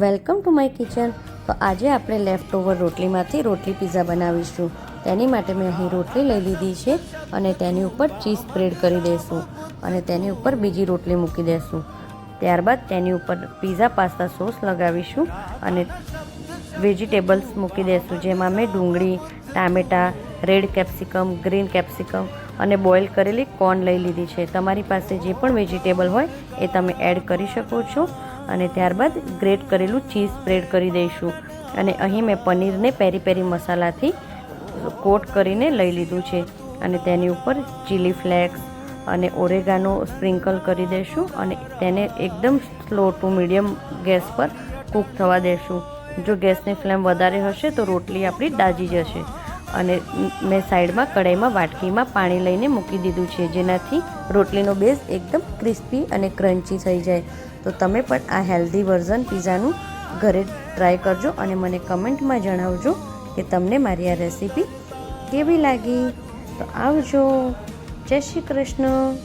Welcome to my kitchen. તો આજે આપણે લેફ્ટ ઓવર રોટલીમાંથી રોટલી પીઝા બનાવીશું। તેની માટે મેં અહીં રોટલી લઈ લીધી છે અને તેની ઉપર ચીઝ સ્પ્રેડ કરી દઈશું અને તેની ઉપર બીજી રોટલી મૂકી દઈશું। ત્યારબાદ તેની ઉપર પીઝા પાસ્તા સોસ લગાવીશું અને વેજીટેબલ્સ મૂકી દઈશું, જેમાં મેં ડુંગળી, ટામેટાં, રેડ કેપ્સિકમ, ગ્રીન કેપ્સિકમ અને બોઇલ કરેલી કોર્ન લઈ લીધી છે। તમારી પાસે જે પણ વેજીટેબલ હોય એ તમે એડ કરી શકો છો અને ત્યારબાદ ગ્રેટ કરેલું ચીઝ સ્પ્રેડ કરી દઈશું અને અહીં મેં પનીરને પેરી પેરી મસાલાથી કોટ કરીને લઈ લીધું છે અને તેની ઉપર ચીલી ફ્લેક્સ અને ઓરેગાનો સ્પ્રિંકલ કરી દઈશું અને તેને એકદમ સ્લો ટુ મીડિયમ ગેસ પર કૂક થવા દઈશું। જો ગેસની ફ્લેમ વધારે હશે તો રોટલી આપણી દાજી જશે અને મેં સાઈડમાં કઢાઈમાં વાટકીમાં પાણી લઈને મૂકી દીધું છે, જેનાથી રોટલીનો બેઝ એકદમ ક્રિસ્પી અને ક્રન્ચી થઈ જાય। તો તમે પણ આ હેલ્ધી વર્ઝન પીઝાનું ઘરે ટ્રાય કરજો અને મને કમેન્ટમાં જણાવજો કે તમને મારી આ રેસીપી કેવી લાગી। તો આવજો, જય શ્રી કૃષ્ણ।